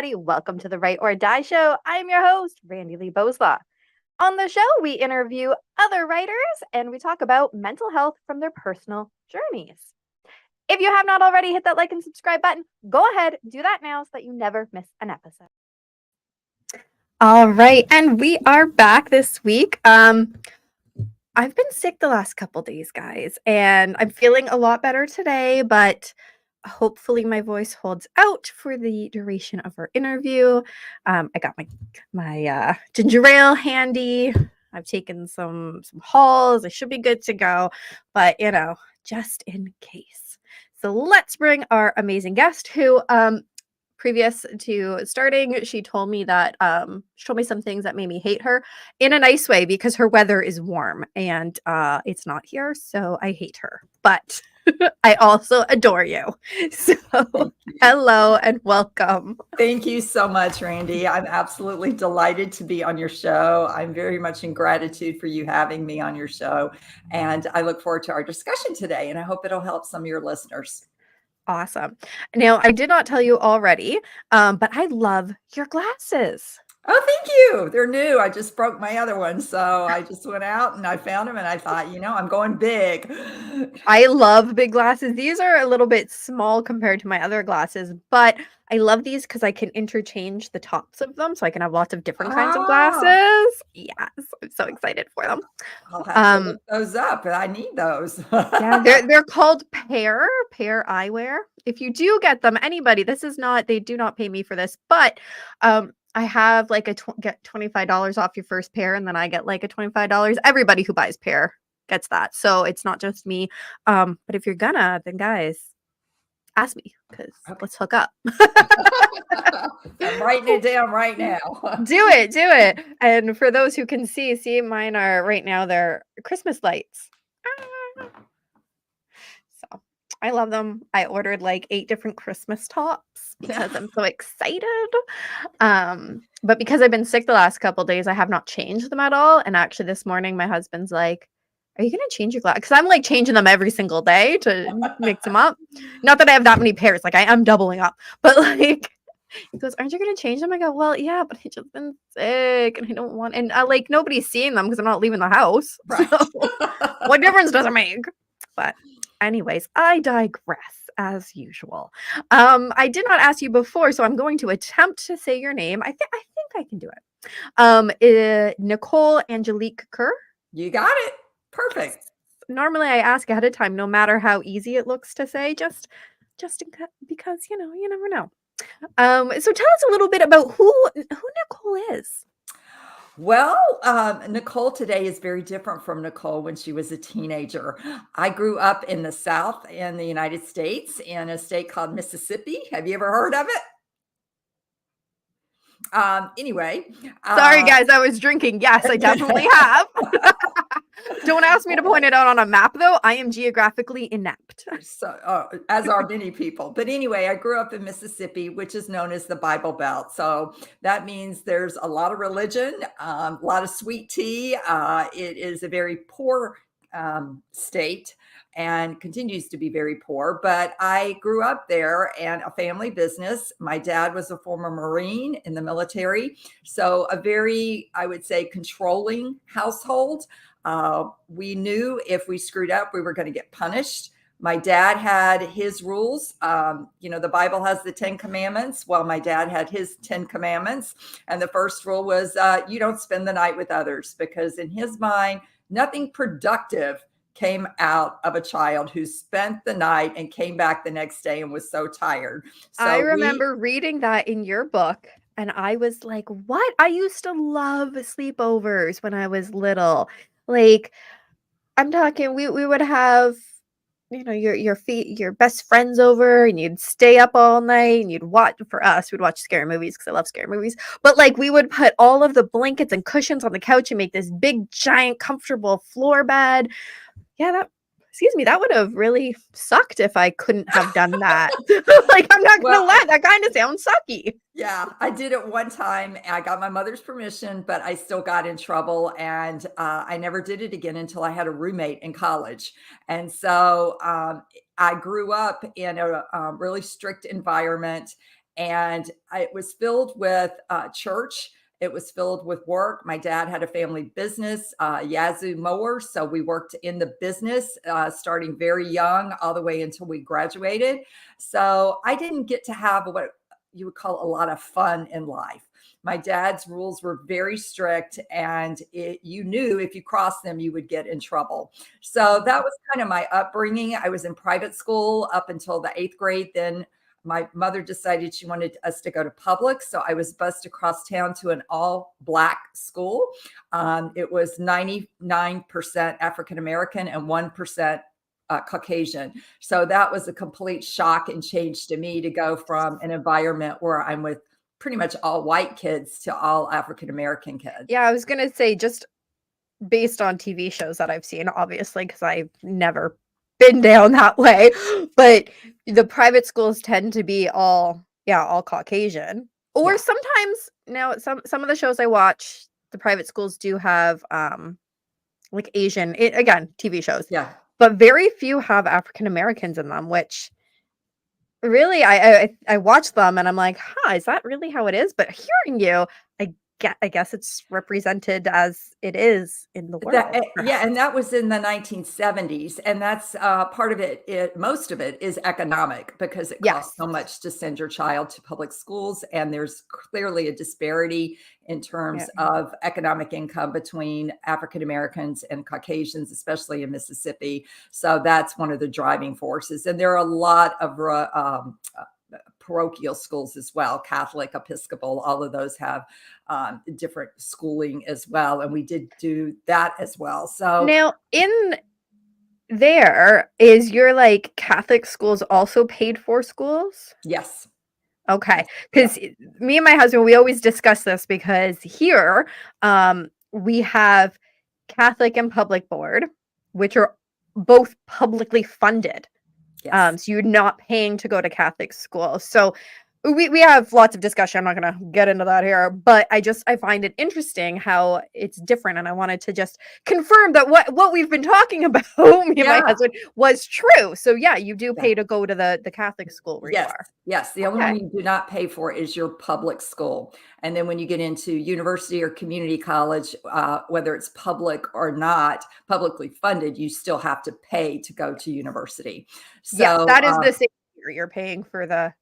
everybody. Welcome to the Write or Die Show. I'm your host, Randi-lee. On the show, we interview other writers and we talk about mental health from their personal journeys. If you have not already hit that like and subscribe button, go ahead, do that now so that you never miss an episode. All right, and we are back this week. I've been sick the last couple days, guys, and I'm feeling a lot better today, but hopefully my voice holds out for the duration of our interview. I got my ginger ale handy. I've taken some Halls. I should be good to go, but just in case. So let's bring our amazing guest who previous to starting, she told me some things that made me hate her in a nice way because her weather is warm and it's not here, so I hate her. But I also adore you. So hello and welcome. Thank you so much, Randy. I'm absolutely delighted to be on your show. I'm very much in gratitude for you having me on your show. And I look forward to our discussion today, and I hope it'll help some of your listeners. Awesome. Now, I did not tell you already, but I love your glasses. Oh, thank you. They're new. I just broke my other one. So I just went out and I found them and I thought, I'm going big. I love big glasses. These are a little bit small compared to my other glasses, but I love these because I can interchange the tops of them. So I can have lots of different kinds of glasses. Yes, I'm so excited for them. I'll have to look those up. I need those. Yeah, they're called Pair Eyewear. If you do get them, anybody, they do not pay me for this, but I have like get $25 off your first pair, and then I get like a $25. Everybody who buys Pair gets that. So it's not just me. But if you're gonna, then guys, ask me because let's hook up. I'm writing it down right now. Do it. And for those who can see, mine are right now, they're Christmas lights. So I love them. I ordered like 8 different Christmas tops because I'm so excited. But because I've been sick the last couple days, I have not changed them at all. And actually this morning, my husband's like, are you going to change your glasses? Because I'm like changing them every single day to mix them up. Not that I have that many pairs. Like I am doubling up. But like, he goes, aren't you going to change them? I go, well, yeah, but I just been sick and I don't want, and like nobody's seeing them because I'm not leaving the house. Right. So what difference does it make? But anyways, I digress as usual. I did not ask you before, so I'm going to attempt to say your name. I think I can do it. Nicole Angelique Kerr. You got it. Perfect. Normally I ask ahead of time, no matter how easy it looks to say, just because you never know. So tell us a little bit about who Nicole is. Well, Nicole today is very different from Nicole when she was a teenager. I grew up in the South in the United States in a state called Mississippi. Have you ever heard of it? Anyway. Sorry, guys, I was drinking. Yes, I definitely have. Don't ask me to point it out on a map, though. I am geographically inept. So, as are many people. But anyway, I grew up in Mississippi, which is known as the Bible Belt. So that means there's a lot of religion, a lot of sweet tea. It is a very poor state and continues to be very poor. But I grew up there and a family business. My dad was a former Marine in the military. So a very, I would say, controlling household. We knew if we screwed up, we were going to get punished. My dad had his rules. The Bible has the 10 commandments. Well, my dad had his 10 commandments. And the first rule was you don't spend the night with others, because in his mind, nothing productive came out of a child who spent the night and came back the next day and was so tired. So I remember reading that in your book. And I was like, what? I used to love sleepovers when I was little. Like, I'm talking, we would have, your best friends over, and you'd stay up all night and we'd watch scary movies because I love scary movies. But like, we would put all of the blankets and cushions on the couch and make this big, giant, comfortable floor bed. Yeah, that would have really sucked if I couldn't have done that. Like, I'm not going to lie, that kind of sounds sucky. Yeah, I did it one time. I got my mother's permission, but I still got in trouble. And I never did it again until I had a roommate in college. And so I grew up in a really strict environment. And it was filled with church. It was filled with work. My dad had a family business, Yazoo mowers. So we worked in the business starting very young all the way until we graduated. So I didn't get to have what you would call a lot of fun in life. My dad's rules were very strict, and you knew if you crossed them, you would get in trouble. So that was kind of my upbringing. I was in private school up until the 8th grade. Then my mother decided she wanted us to go to public. So I was bused across town to an all Black school. It was 99% African American and 1% Caucasian. So that was a complete shock and change to me to go from an environment where I'm with pretty much all white kids to all African American kids. Yeah, I was gonna say, just based on TV shows that I've seen, obviously, because I've never been down that way, but the private schools tend to be all Caucasian. Or Yeah. sometimes now some of the shows I watch, the private schools do have like Asian, again, TV shows, Yeah. but very few have African Americans in them, which really I watch them and I'm like, huh, is that really how it is? But hearing you, I guess it's represented as it is in the world. Yeah, and that was in the 1970s, and that's part of it. Most of it is economic because it costs Yes. so much to send your child to public schools, and there's clearly a disparity in Yeah. terms of economic income between African Americans and Caucasians, especially in Mississippi. So that's one of the driving forces, and there are a lot of parochial schools as well, Catholic, Episcopal, all of those have different schooling as well. And we did do that as well. So Now, in there, is your like Catholic schools also paid for schools? yes. Okay, Yeah. because me and my husband, we always discuss this because here, we have Catholic and public board, which are both publicly funded. Yes. So you're not paying to go to Catholic school. So we have lots of discussion. I'm not gonna get into that here, but I find it interesting how it's different, and I wanted to just confirm that what we've been talking about, me and my Yeah. husband, was true. So yeah, you do Yeah. pay to go to the Catholic school where you Yes, are. yes. The only one Okay. you do not pay for is your public school. And then when you get into university or community college, whether it's public or not, publicly funded, you still have to pay to go to university. Yes, So, that is the same here. You're paying for the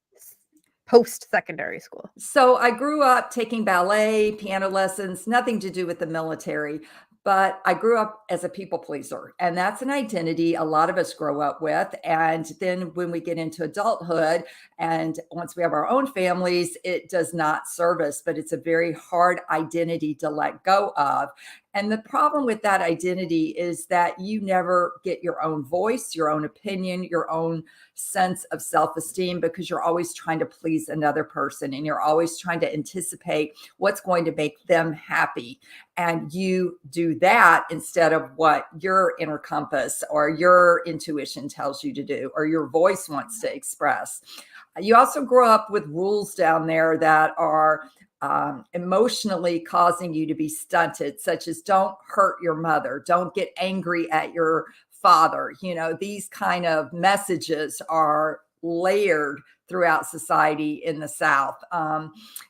post-secondary school. so I grew up taking ballet, piano lessons, nothing to do with the military, but I grew up as a people pleaser. And that's an identity a lot of us grow up with. And then when we get into adulthood and once we have our own families, it does not serve us, but it's a very hard identity to let go of. And the problem with that identity is that you never get your own voice, your own opinion, your own sense of self-esteem because you're always trying to please another person and you're always trying to anticipate what's going to make them happy. And you do that instead of what your inner compass or your intuition tells you to do or your voice wants to express. You also grow up with rules down there that are emotionally causing you to be stunted, such as don't hurt your mother, don't get angry at your father. You know, these kind of messages are layered throughout society in the South.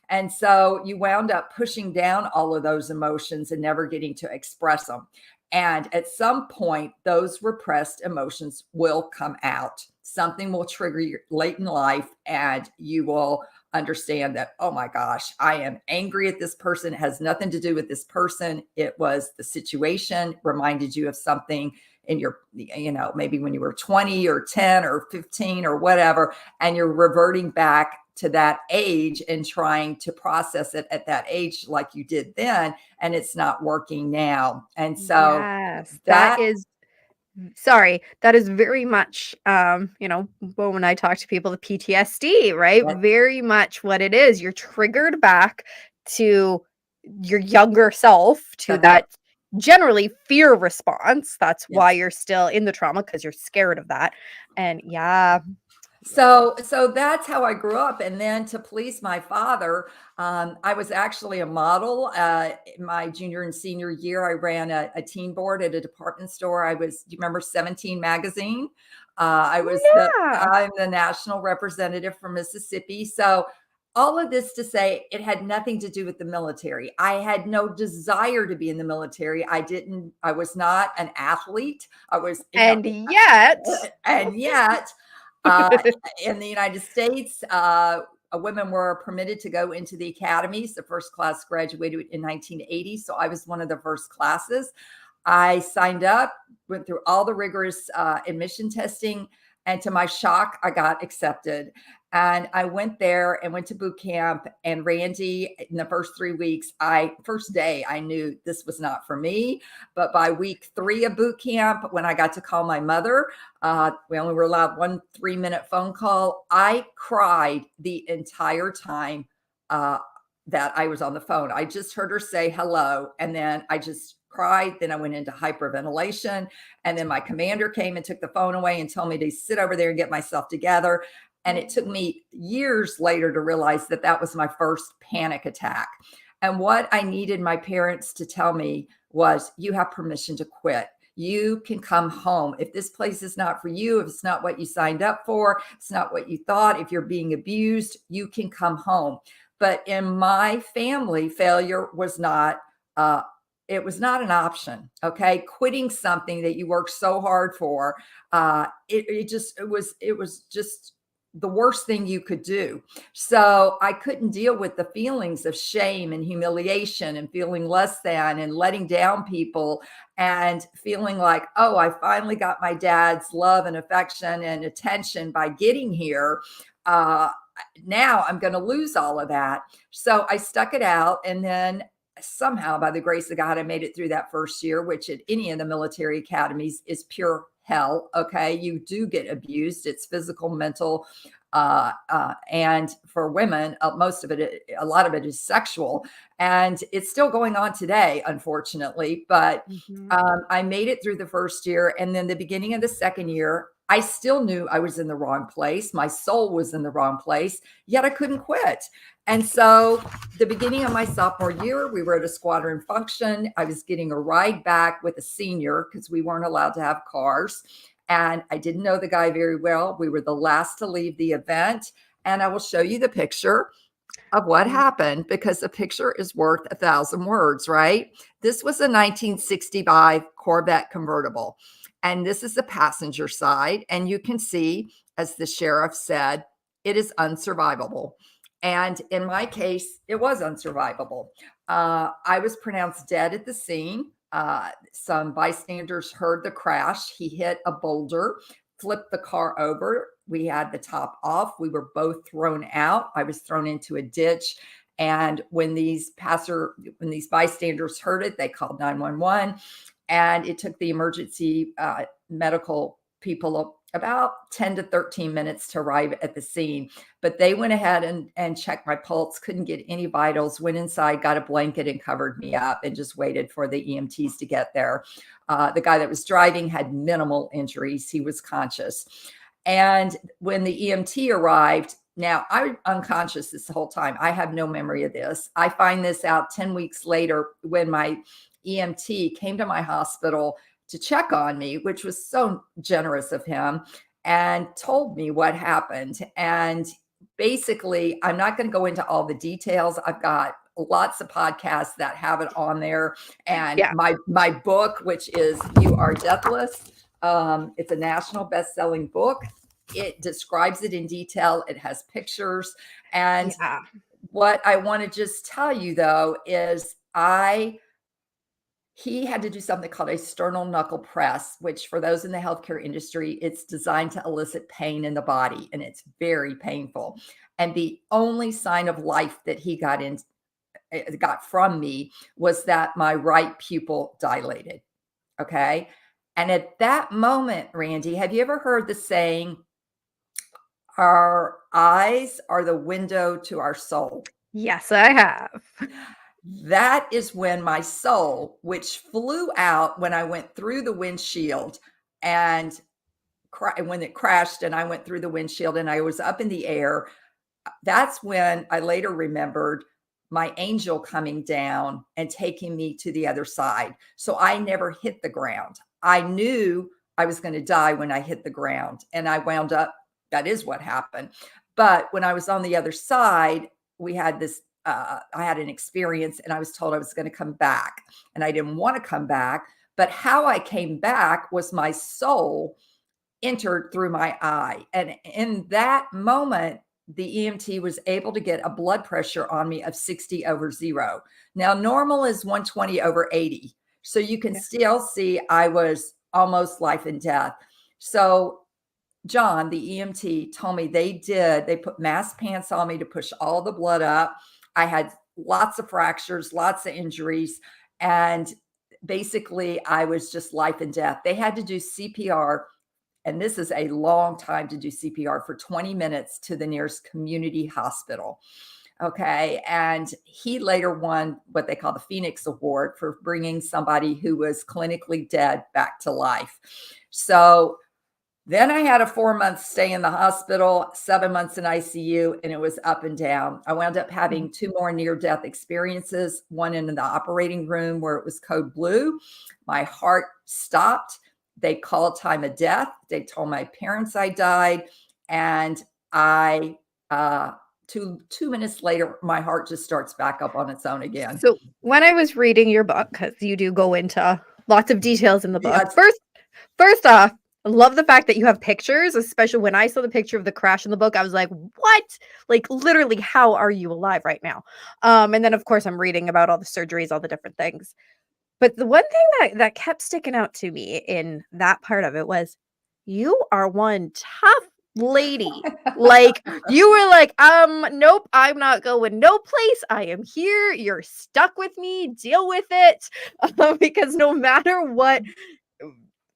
And so you wound up pushing down all of those emotions and never getting to express them. And at some point, those repressed emotions will come out. Something will trigger you late in life, and you will understand that, oh my gosh, I am angry at this person. It has nothing to do with this person. It was the situation, reminded you of something in your, you know, maybe when you were 20 or 10 or 15 or whatever, and you're reverting back to that age and trying to process it at that age like you did then, and it's not working now. And so Yes, that that, is sorry, that is very much, when I talk to people, the PTSD, right? that Very much what it is. You're triggered back to your younger self, to that's right. that generally fear response. That's why Yes. you're still in the trauma because you're scared of that. And yeah, So that's how I grew up. And then to please my father, I was actually a model. In my junior and senior year, I ran a teen board at a department store. Do you remember 17 magazine? yeah. I'm the national representative for Mississippi. So all of this to say it had nothing to do with the military. I had no desire to be in the military. I was not an athlete. I was, And yet and yet, uh, in the United States, women were permitted to go into the academies. The first class graduated in 1980. So I was one of the first classes. I signed up, went through all the rigorous admission testing, and to my shock, I got accepted. And I went there and went to boot camp. And Randi, in the first 3 weeks, first day, I knew this was not for me. But by week 3 of boot camp, when I got to call my mother, we only were allowed 1 3-minute phone call. I cried the entire time that I was on the phone. I just heard her say hello, and then I just cried. Then I went into hyperventilation, and then my commander came and took the phone away and told me to sit over there and get myself together. And it took me years later to realize that that was my first panic attack. And what I needed my parents to tell me was, you have permission to quit. You can come home. If this place is not for you, if it's not what you signed up for, it's not what you thought, if you're being abused, you can come home. But in my family, failure was not it was not an option. Okay. Quitting something that you worked so hard for, it was just the worst thing you could do. So I couldn't deal with the feelings of shame and humiliation and feeling less than and letting down people and feeling like, oh, I finally got my dad's love and affection and attention by getting here. Now I'm going to lose all of that. So I stuck it out, and then somehow, by the grace of God, I made it through that first year, which at any of the military academies is pure hell. Okay. You do get abused. It's physical, mental, and for women, a lot of it is sexual, and it's still going on today, unfortunately. But I made it through the first year, and then the beginning of the second year, I still knew I was in the wrong place. My soul was in the wrong place, yet I couldn't quit. And so the beginning of my sophomore year, we were at a squadron function. I was getting a ride back with a senior because we weren't allowed to have cars. And I didn't know the guy very well. We were the last to leave the event. And I will show you the picture of what happened, because the picture is worth 1,000 words, right? This was a 1965 Corvette convertible. And this is the passenger side. And you can see, as the sheriff said, it is unsurvivable. And in my case, it was unsurvivable. I was pronounced dead at the scene. Some bystanders heard the crash. He hit a boulder, flipped the car over. We had the top off. We were both thrown out. I was thrown into a ditch. And when these bystanders heard it, they called 911. And it took the emergency medical people about 10 to 13 minutes to arrive at the scene. But they went ahead and checked my pulse, couldn't get any vitals, went inside, got a blanket and covered me up, and just waited for the EMTs to get there. The guy that was driving had minimal injuries. He was conscious. And when the EMT arrived, now I'm unconscious this whole time. I have no memory of this. I find this out 10 weeks later when my EMT came to my hospital to check on me, which was so generous of him, and told me what happened. And basically, I'm not going to go into all the details. I've got lots of podcasts that have it on there. And my book, which is You Are Deathless, it's a national best-selling book. It describes it in detail. It has pictures. And what I want to just tell you, though, is he had to do something called a sternal knuckle press, which for those in the healthcare industry, it's designed to elicit pain in the body, and it's very painful. And the only sign of life that he got from me was that my right pupil dilated. Okay. And at that moment, Randi, have you ever heard the saying, our eyes are the window to our soul? Yes, I have. That is when my soul, which flew out when I went through the windshield, and when it crashed and I went through the windshield and I was up in the air, that's when I later remembered my angel coming down and taking me to the other side. So I never hit the ground. I knew I was going to die when I hit the ground, and I wound up, that is what happened. But when I was on the other side, we had this, I had an experience and I was told I was going to come back and I didn't want to come back. But how I came back was my soul entered through my eye. And in that moment, the EMT was able to get a blood pressure on me of 60/0. Now, normal is 120/80. So you can Yeah. still see I was almost life and death. So John, the EMT, told me they put mass pants on me to push all the blood up. I had lots of fractures, lots of injuries, and basically I was just life and death. They had to do CPR, and this is a long time to do CPR, for 20 minutes to the nearest community hospital. Okay. And he later won what they call the Phoenix Award for bringing somebody who was clinically dead back to life. So then I had a 4-month stay in the hospital, 7 months in ICU, and it was up and down. I wound up having 2 more near-death experiences, one in the operating room where it was code blue. My heart stopped. They called time of death. They told my parents I died. And I, 2 minutes later, my heart just starts back up on its own again. So when I was reading your book, because you do go into lots of details in the book, Yes. first off, I love the fact that you have pictures, especially when I saw the picture of the crash in the book. I was like, what? Like, literally, how are you alive right now? And then, of course, I'm reading about all the surgeries, all the different things. But the one thing that kept sticking out to me in that part of it was, you are one tough lady. Like, you were like, nope, I'm not going no place. I am here. You're stuck with me. Deal with it. Because no matter what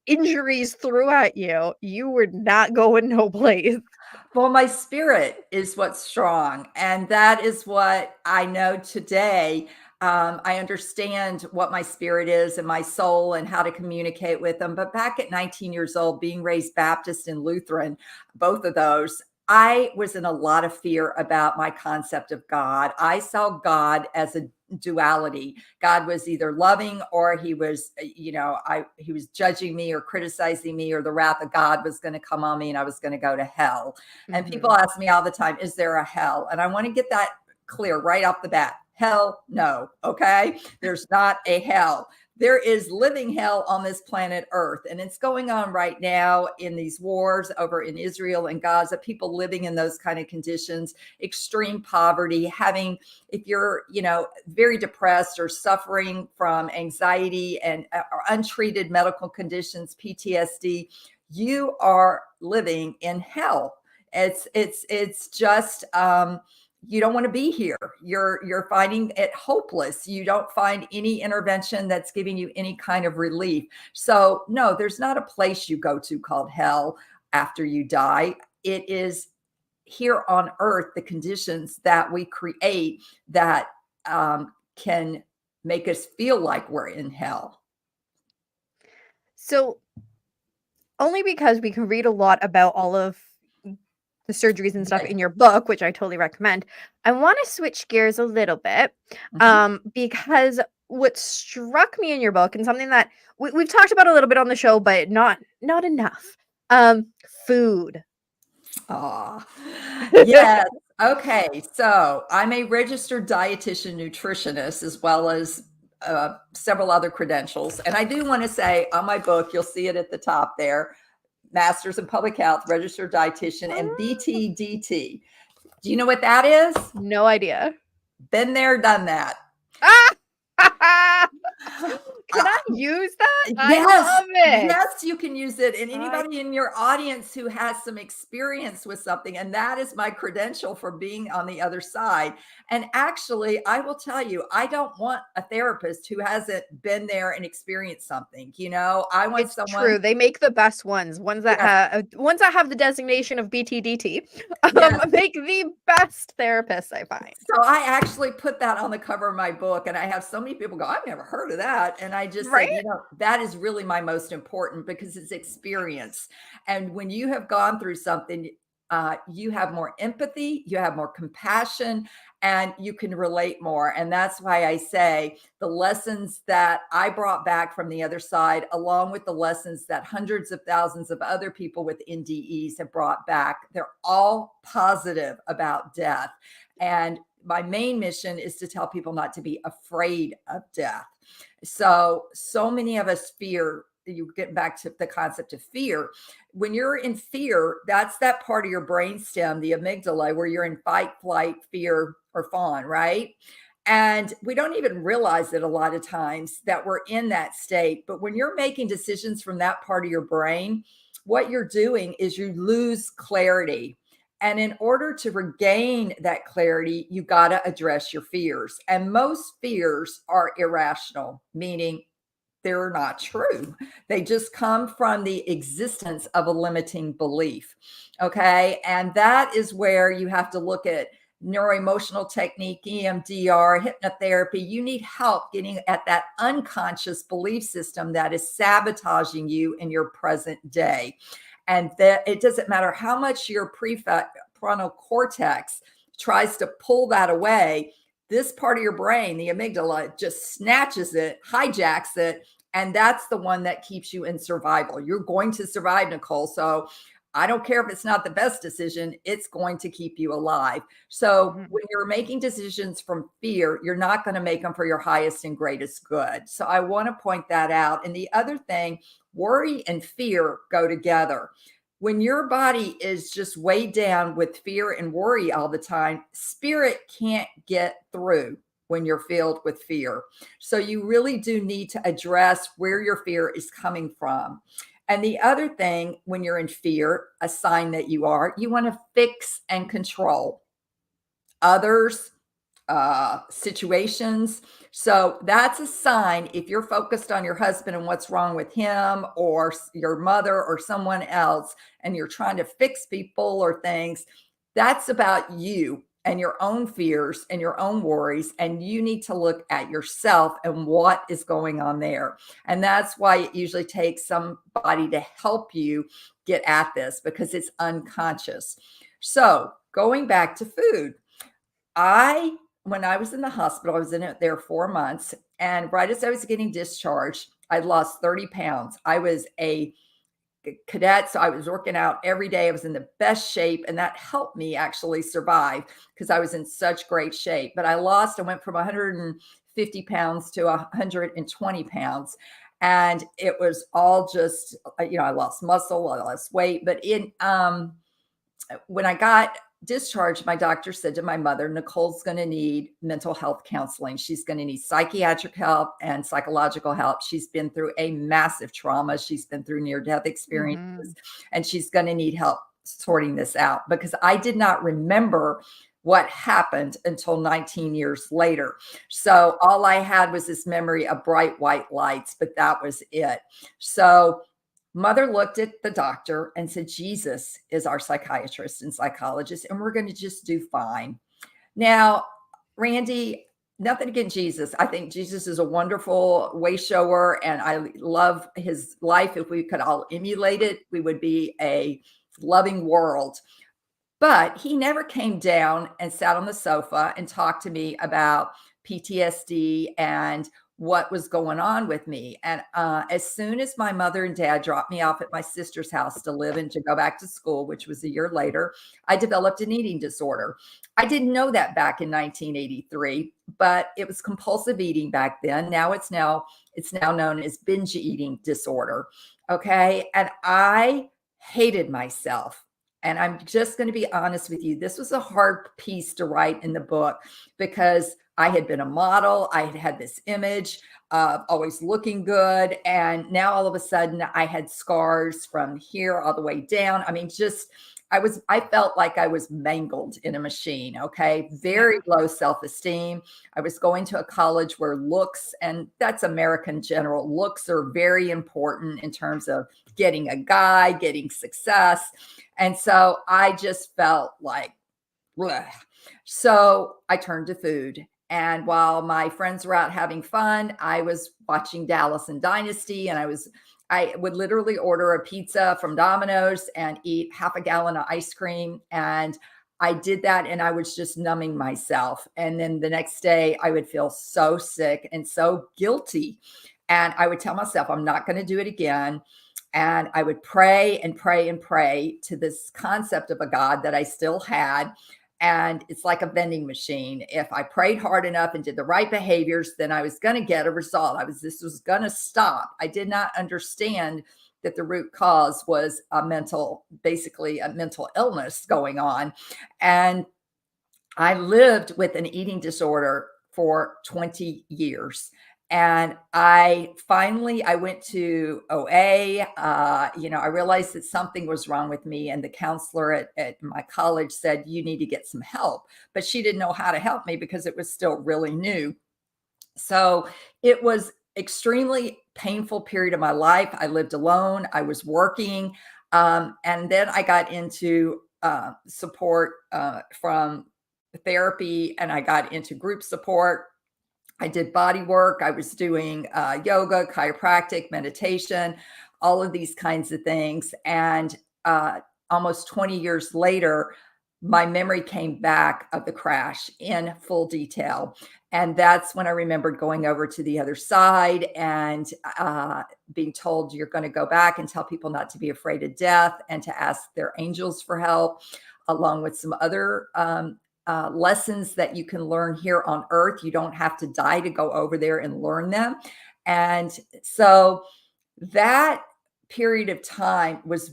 injuries threw at you, you were not going no place. Well, my spirit is what's strong. And that is what I know today. I understand what my spirit is and my soul and how to communicate with them. But back at 19 years old, being raised Baptist and Lutheran, both of those, I was in a lot of fear about my concept of God. I saw God as a duality. God was either loving or he was, he was judging me or criticizing me, or the wrath of God was going to come on me and I was going to go to hell. And people ask me all the time, is there a hell? And I want to get that clear right off the bat. Hell, no. Okay. There's not a hell. There is living hell on this planet Earth. And it's going on right now in these wars over in Israel and Gaza, people living in those kind of conditions, extreme poverty, having, if you're, very depressed or suffering from anxiety and or untreated medical conditions, PTSD, you are living in hell. It's just, you don't want to be here. You're finding it hopeless. You don't find any intervention that's giving you any kind of relief. So no, there's not a place you go to called hell after you die. It is here on earth, the conditions that we create that can make us feel like we're in hell. So only because we can read a lot about all of the surgeries and stuff Right. in your book, which I totally recommend. I want to switch gears a little bit, Mhm. because what struck me in your book, and something that we've talked about a little bit on the show, but not enough, um, food. Aw. Yes. Okay. So I'm a registered dietitian nutritionist, as well as several other credentials. And I do want to say on my book, you'll see it at the top there, Masters in Public Health, registered dietitian, and BTDT. Do you know what that is? No idea. Been there, done that. Ah! Can I use that? I Yes, love it. yes, you can use it. And I anybody in your audience who has some experience with something, and that is my credential for being on the other side. And actually, I will tell you, I don't want a therapist who hasn't been there and experienced something. I want It's someone. true. They make the best ones. Ones that Yes, have the designation of BTDT, yes. make the best therapists, I find. So I actually put that on the cover of my book, and I have so many people go, I've never heard of that. And I just Right? said, that is really my most important, because it's experience. And when you have gone through something, you have more empathy, you have more compassion, and you can relate more. And that's why I say the lessons that I brought back from the other side, along with the lessons that hundreds of thousands of other people with NDEs have brought back, they're all positive about death. And my main mission is to tell people not to be afraid of death. So many of us fear. You get back to the concept of fear. When you're in fear, that's that part of your brainstem, the amygdala, where you're in fight, flight, fear, or fawn, right? And we don't even realize it a lot of times that we're in that state. But when you're making decisions from that part of your brain, what you're doing is you lose clarity. And in order to regain that clarity, you got to address your fears. And most fears are irrational, meaning they're not true. They just come from the existence of a limiting belief. Okay. And that is where you have to look at neuroemotional technique, EMDR, hypnotherapy. You need help getting at that unconscious belief system that is sabotaging you in your present day. And that it doesn't matter how much your prefrontal cortex tries to pull that away. This part of your brain, the amygdala, just snatches it, hijacks it, and that's the one that keeps you in survival. You're going to survive, Nicole. So I don't care if it's not the best decision, it's going to keep you alive. So when you're making decisions from fear, you're not going to make them for your highest and greatest good. So I want to point that out. And the other thing, worry and fear go together. When your body is just weighed down with fear and worry all the time, spirit can't get through when you're filled with fear. So you really do need to address where your fear is coming from. And the other thing, when you're in fear, a sign that you want to fix and control others, situations. So that's a sign. If you're focused on your husband and what's wrong with him, or your mother or someone else, and you're trying to fix people or things, that's about you and your own fears and your own worries. And you need to look at yourself and what is going on there. And that's why it usually takes somebody to help you get at this, because it's unconscious. So going back to food, when I was in the hospital, I was in it there 4 months. And right as I was getting discharged, I lost 30 pounds. I was a cadet, so I was working out every day. I was in the best shape, and that helped me actually survive because I was in such great shape. But I went from 150 pounds to 120 pounds. And it was all just, I lost muscle, I lost weight. But when I got discharged, my doctor said to my mother, Nicole's going to need mental health counseling. She's going to need psychiatric help and psychological help. She's been through a massive trauma. She's been through near-death experiences, and she's going to need help sorting this out, because I did not remember what happened until 19 years later. So all I had was this memory of bright white lights, but that was it. So Mother looked at the doctor and said, Jesus is our psychiatrist and psychologist, and we're going to just do fine. Now, Randi, nothing against Jesus. I think Jesus is a wonderful way shower, and I love his life. If we could all emulate it, we would be a loving world. But he never came down and sat on the sofa and talked to me about PTSD and what was going on with me. And as soon as my mother and dad dropped me off at my sister's house to live and to go back to school, which was a year later, I developed an eating disorder. I didn't know that back in 1983, but it was compulsive eating back then. It's now known as binge eating disorder. Okay. And I hated myself. And I'm just going to be honest with you. This was a hard piece to write in the book, because I had been a model. I had had this image of always looking good. And now all of a sudden I had scars from here all the way down. I mean, I felt like I was mangled in a machine. Okay. Very low self-esteem. I was going to a college where looks, and that's American general, looks are very important in terms of getting a guy, getting success. And so I just felt like, bleh. So I turned to food. And while my friends were out having fun, I was watching Dallas and Dynasty, and I would literally order a pizza from Domino's and eat half a gallon of ice cream. And I did that, and I was just numbing myself. And then the next day I would feel so sick and so guilty. And I would tell myself, I'm not going to do it again. And I would pray and pray and pray to this concept of a God that I still had. And it's like a vending machine. If I prayed hard enough and did the right behaviors, then I was going to get a result. This was going to stop. I did not understand that the root cause was basically a mental illness going on. And I lived with an eating disorder for 20 years. And I went to OA. I realized that something was wrong with me. And the counselor at my college said, you need to get some help. But she didn't know how to help me because it was still really new. So it was extremely painful period of my life. I lived alone. I was working. And then I got into support from therapy, and I got into group support. I did body work. I was doing yoga, chiropractic, meditation, all of these kinds of things. And almost 20 years later, my memory came back of the crash in full detail. And that's when I remembered going over to the other side and being told, you're going to go back and tell people not to be afraid of death and to ask their angels for help, along with some other lessons that you can learn here on earth. You don't have to die to go over there and learn them. And so that period of time I was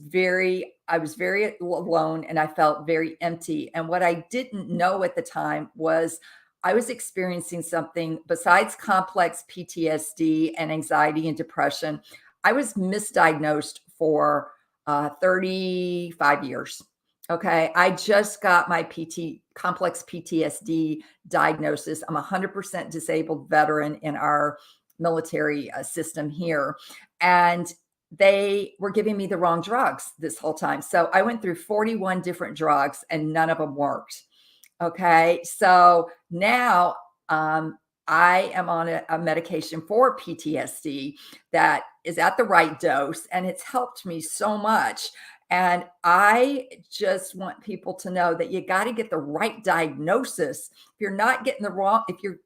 very alone, and I felt very empty. And what I didn't know at the time was I was experiencing something besides complex PTSD and anxiety and depression. I was misdiagnosed for 35 years. Okay. I just got my complex PTSD diagnosis. I'm a 100% disabled veteran in our military system here. And they were giving me the wrong drugs this whole time. So I went through 41 different drugs and none of them worked. Okay. So now I am on a medication for PTSD that is at the right dose, and it's helped me so much. And I just want people to know that you got to get the right diagnosis. If you're not getting if you're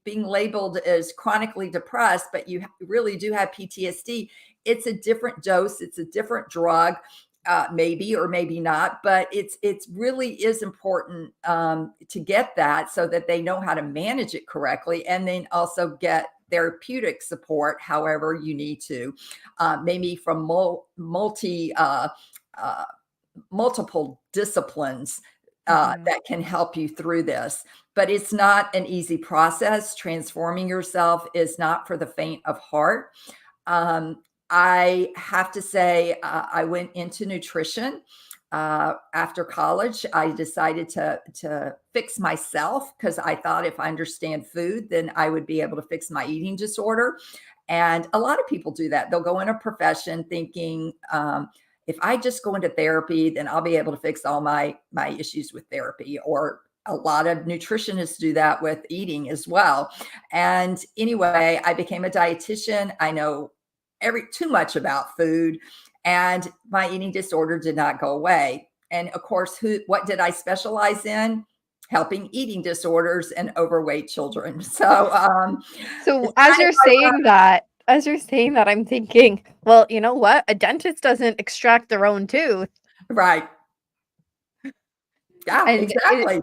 being labeled as chronically depressed, but you really do have PTSD, it's a different dose. It's a different drug, maybe or maybe not, but it's really is important to get that so that they know how to manage it correctly, and then also get therapeutic support, however you need to, maybe from multiple disciplines that can help you through this. But it's not an easy process. Transforming yourself is not for the faint of heart. I have to say, I went into nutrition after college. I decided to fix myself because I thought if I understand food, then I would be able to fix my eating disorder. And a lot of people do that. They'll go in a profession thinking, if I just go into therapy, then I'll be able to fix all my issues with therapy. Or a lot of nutritionists do that with eating as well. And anyway, I became a dietitian. I know too much about food, and my eating disorder did not go away. And of course, what did I specialize in? Helping eating disorders and overweight children. So, So as you're saying that, I'm thinking, well, you know what? A dentist doesn't extract their own tooth. right. Yeah, And exactly.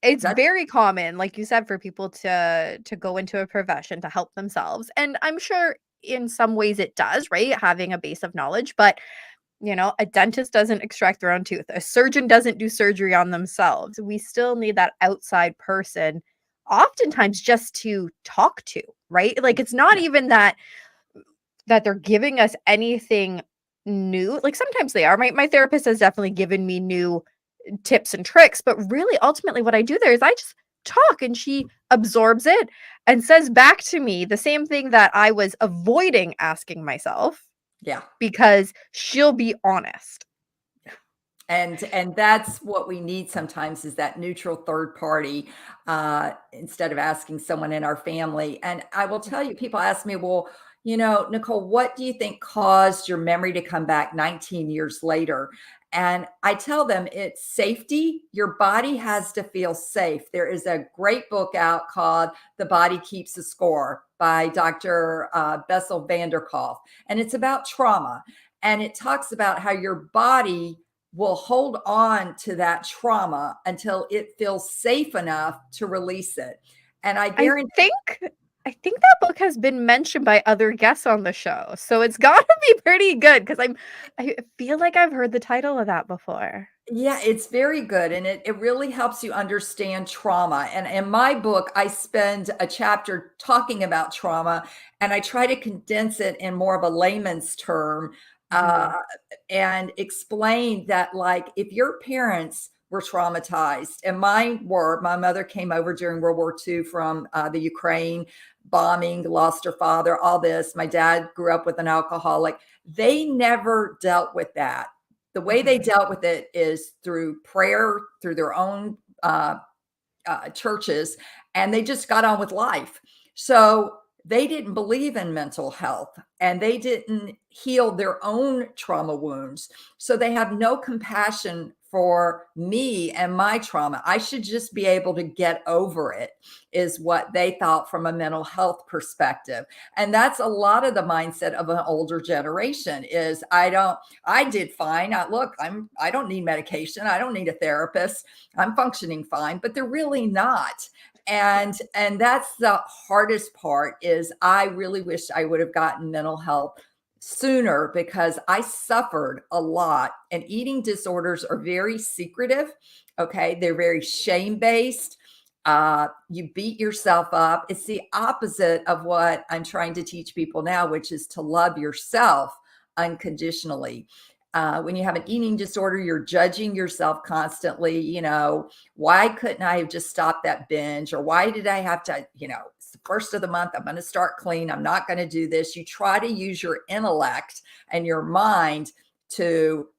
it's That's very common, like you said, for people to go into a profession to help themselves. And I'm sure in some ways it does, right? Having a base of knowledge, but a dentist doesn't extract their own tooth. A surgeon doesn't do surgery on themselves. We still need that outside person, oftentimes just to talk to, right? Like it's not even that they're giving us anything new. Like sometimes they are. My therapist has definitely given me new tips and tricks, but really ultimately what I do there is I just talk and she absorbs it and says back to me the same thing that I was avoiding asking myself yeah. because she'll be honest. And that's what we need sometimes, is that neutral third party, instead of asking someone in our family. And I will tell you, people ask me, well, Nicole, what do you think caused your memory to come back 19 years later? And I tell them it's safety. Your body has to feel safe. There is a great book out called The Body Keeps a Score by Dr. Bessel van der Kolk. And it's about trauma. And it talks about how your body will hold on to that trauma until it feels safe enough to release it. And I I guarantee think I think that book has been mentioned by other guests on the show, so it's gotta be pretty good 'cause I feel like I've heard the title of that before. yeah, it's very good, and it really helps you understand trauma, and in my book, I spend a chapter talking about trauma, and I try to condense it in more of a layman's term, uh, Mhm, and explain that, like, if your parents were traumatized, and mine were, my mother came over during World War II from, the Ukraine bombing, lost her father, all this. My dad grew up with an alcoholic. They never dealt with that. The way they mhm, dealt with it is through prayer, through their own churches, and they just got on with life. So they didn't believe in mental health and they didn't heal their own trauma wounds. So they have no compassion for me and my trauma. I should just be able to get over it, is what they thought from a mental health perspective. And that's a lot of the mindset of an older generation is I did fine. I don't need medication. I don't need a therapist. I'm functioning fine, but they're really not. And that's the hardest part is I really wish I would have gotten mental health sooner because I suffered a lot and eating disorders are very secretive. Okay. They're very shame based. You beat yourself up. It's the opposite of what I'm trying to teach people now, which is to love yourself unconditionally. When you have an eating disorder, you're judging yourself constantly. Why couldn't I have just stopped that binge? Or why did I have to, it's the first of the month, I'm going to start clean. I'm not going to do this. You try to use your intellect and your mind to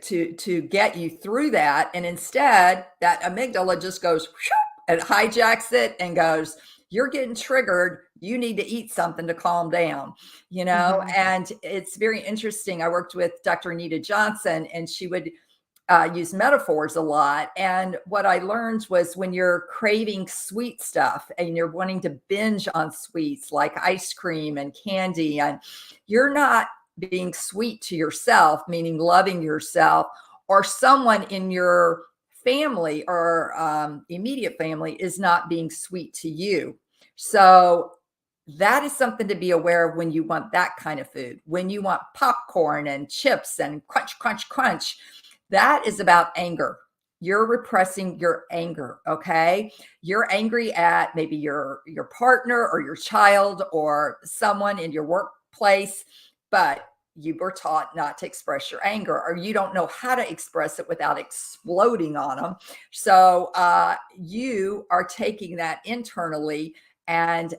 to get you through that. And instead, that amygdala just goes and hijacks it and goes, you're getting triggered. You need to eat something to calm down, mhm. and it's very interesting. I worked with Dr. Anita Johnson, and she would use metaphors a lot. And what I learned was when you're craving sweet stuff and you're wanting to binge on sweets like ice cream and candy, and you're not being sweet to yourself, meaning loving yourself, or someone in your family or immediate family is not being sweet to you. So that is something to be aware of when you want that kind of food. When you want popcorn and chips and crunch, crunch, crunch, that is about anger. You're repressing your anger, okay? You're angry at maybe your partner or your child or someone in your workplace, but you were taught not to express your anger, or you don't know how to express it without exploding on them. So you are taking that internally, and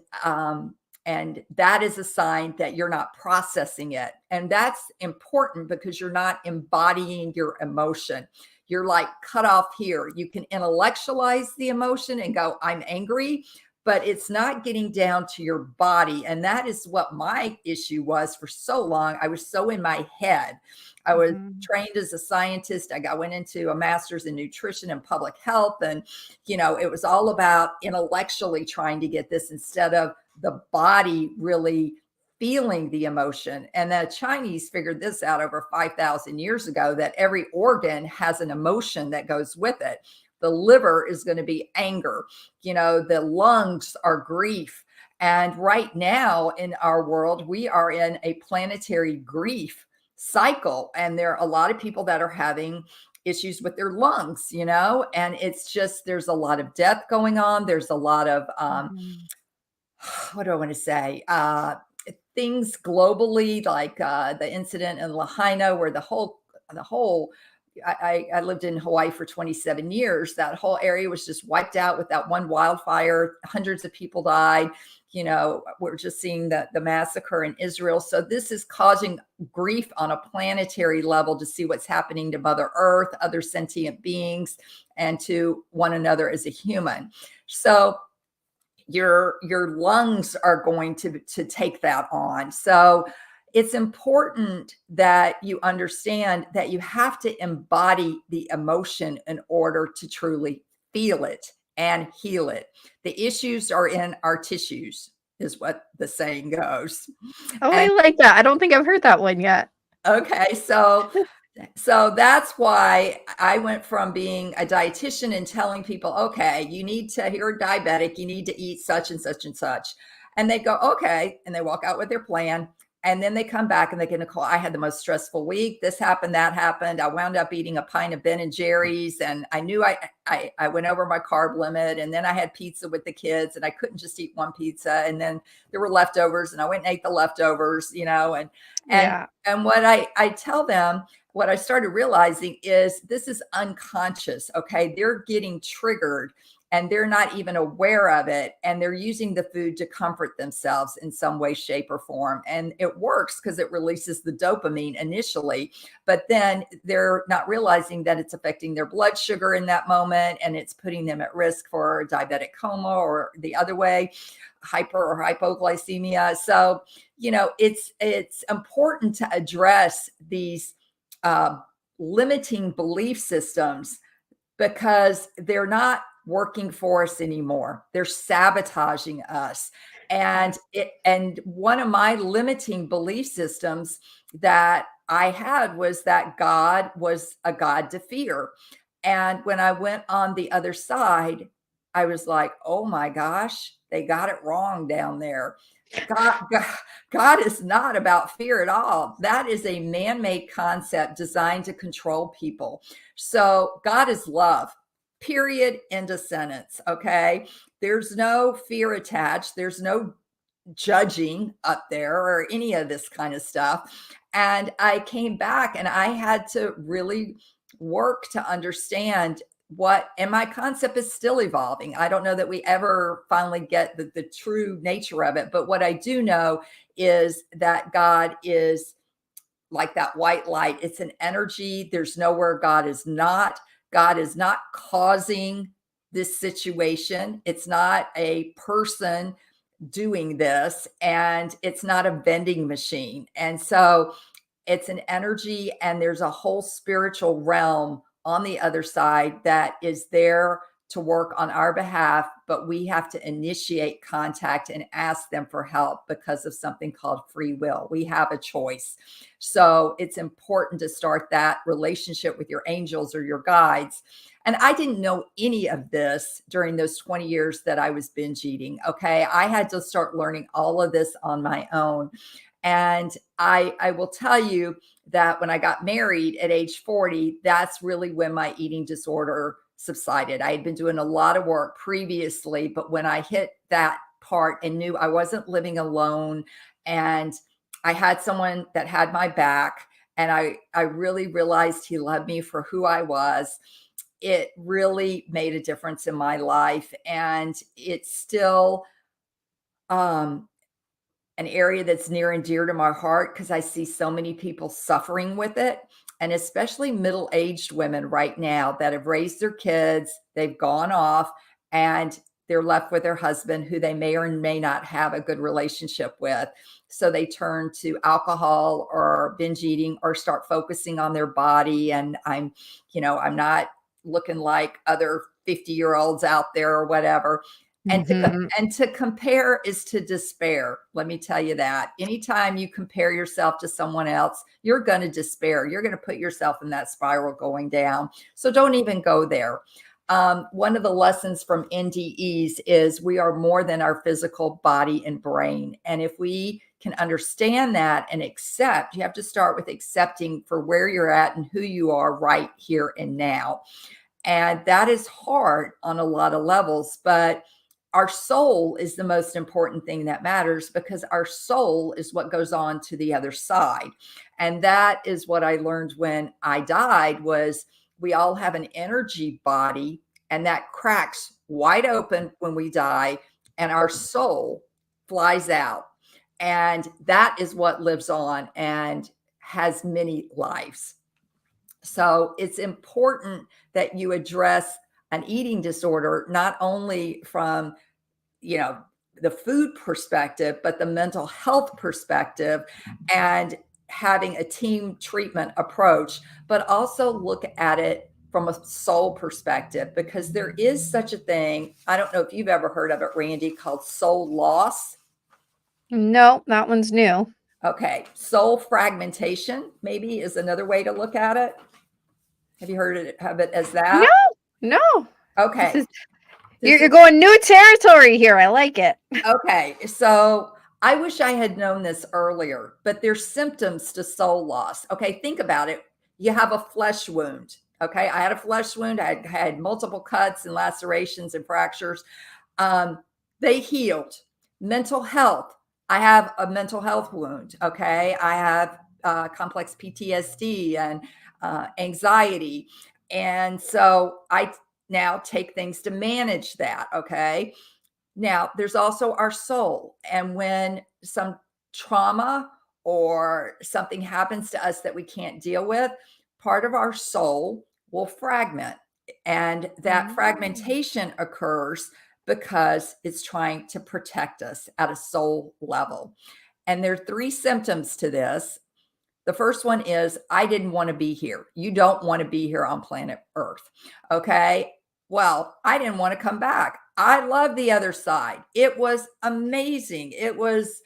and that is a sign that you're not processing it. And that's important because you're not embodying your emotion. You're like cut off here. You can intellectualize the emotion and go, I'm angry, but it's not getting down to your body. And that is what my issue was for so long. I was so in my head. I was Mhm. trained as a scientist. Went into a master's in nutrition and public health. And, it was all about intellectually trying to get this instead of the body really feeling the emotion. And the Chinese figured this out over 5,000 years ago, that every organ has an emotion that goes with it. The liver is going to be anger, the lungs are grief. And right now in our world, we are in a planetary grief cycle. And there are a lot of people that are having issues with their lungs, and it's just, there's a lot of death going on. There's a lot of, Mhm. what do I want to say? Things globally, like the incident in Lahaina, where the whole I lived in Hawaii for 27 years. That whole area was just wiped out with that one wildfire. Hundreds of people died. We're just seeing the massacre in Israel. So this is causing grief on a planetary level to see what's happening to Mother Earth, other sentient beings, and to one another as a human. So your lungs are going to take that on. So it's important that you understand that you have to embody the emotion in order to truly feel it and heal it. The issues are in our tissues, is what the saying goes. Oh, I And like that. I don't think I've heard that one yet. okay, so So that's why I went from being a dietitian and telling people, okay, you're diabetic, you need to eat such and such and such. And they go, okay. And they walk out with their plan. And then they come back and they get, Nicole, I had the most stressful week. This happened, that happened. I wound up eating a pint of Ben and Jerry's, and I knew I went over my carb limit. And then I had pizza with the kids, and I couldn't just eat one pizza. And then there were leftovers, and I went and ate the leftovers, and Yeah. and what I tell them, what I started realizing is this is unconscious. Okay. They're getting triggered and they're not even aware of it. And they're using the food to comfort themselves in some way, shape, or form. And it works because it releases the dopamine initially, but then they're not realizing that it's affecting their blood sugar in that moment. And it's putting them at risk for diabetic coma, or the other way, hyper or hypoglycemia. So, it's important to address these uh, limiting belief systems, because they're not working for us anymore. They're sabotaging us. Yeah. And one of my limiting belief systems that I had was that God was a God to fear. And when I went on the other side, I was like, oh my gosh, they got it wrong down there. God, God is not about fear at all. That is a man-made concept designed to control people. So God is love, period, end of sentence. Okay. There's no fear attached. There's no judging up there or any of this kind of stuff. And I came back and I had to really work to understand and my concept is still evolving. I don't know that we ever finally get the true nature of it. But what I do know is that God is like that white light. It's an energy. There's nowhere God is not. God is not causing this situation. It's not a person doing this, and it's not a vending machine. And so it's an energy, and there's a whole spiritual realm on the other side that is there to work on our behalf, but we have to initiate contact and ask them for help because of something called free will. We have a choice. So it's important to start that relationship with your angels or your guides. And I didn't know any of this during those 20 years that I was binge eating. Okay. I had to start learning all of this on my own. And I will tell you that when I got married at age 40, that's really when my eating disorder subsided. I had been doing a lot of work previously, but when I hit that part and knew I wasn't living alone, and I had someone that had my back, and I really realized he loved me for who I was, it really made a difference in my life. And it's still an area that's near and dear to my heart because I see so many people suffering with it, and especially middle-aged women right now that have raised their kids, they've gone off, and they're left with their husband who they may or may not have a good relationship with. So they turn to alcohol or binge eating or start focusing on their body. And I'm not looking like other 50-year-olds out there or whatever. Mhm. And to compare is to despair. Let me tell you that. Anytime you compare yourself to someone else, you're going to despair. You're going to put yourself in that spiral going down. So don't even go there. One of the lessons from NDEs is we are more than our physical body and brain. And if we can understand that and accept, you have to start with accepting for where you're at and who you are right here and now. And that is hard on a lot of levels, but our soul is the most important thing that matters, because our soul is what goes on to the other side. And that is what I learned when I died, was we all have an energy body, and that cracks wide open when we die, and our soul flies out. And that is what lives on and has many lives. So it's important that you address an eating disorder, not only from, you know, the food perspective, but the mental health perspective, and having a team treatment approach, but also look at it from a soul perspective, because there is such a thing. I don't know if you've ever heard of it, Randy, called soul loss. No, that one's new. Okay, soul fragmentation maybe is another way to look at it. Have you heard of it as No, that? no. This Okay, is this you're is going new territory here. I like it. okay. So I wish I had known this earlier, but there's symptoms to soul loss. Okay, think about it. You have a flesh wound. Okay, I had a flesh wound. I had multiple cuts and lacerations and fractures. Um, they healed. Mental health. I have a mental health wound. Okay, I have complex PTSD and anxiety, and so I now take things to manage that. Okay, now, there's also our soul. And when some trauma or something happens to us that we can't deal with, part of our soul will fragment. And that Mm. fragmentation occurs because it's trying to protect us at a soul level. And there are three symptoms to this. The first one is I didn't want to be here. You don't want to be here on planet Earth. Okay. Well, I didn't want to come back. I love the other side. It was amazing. It was,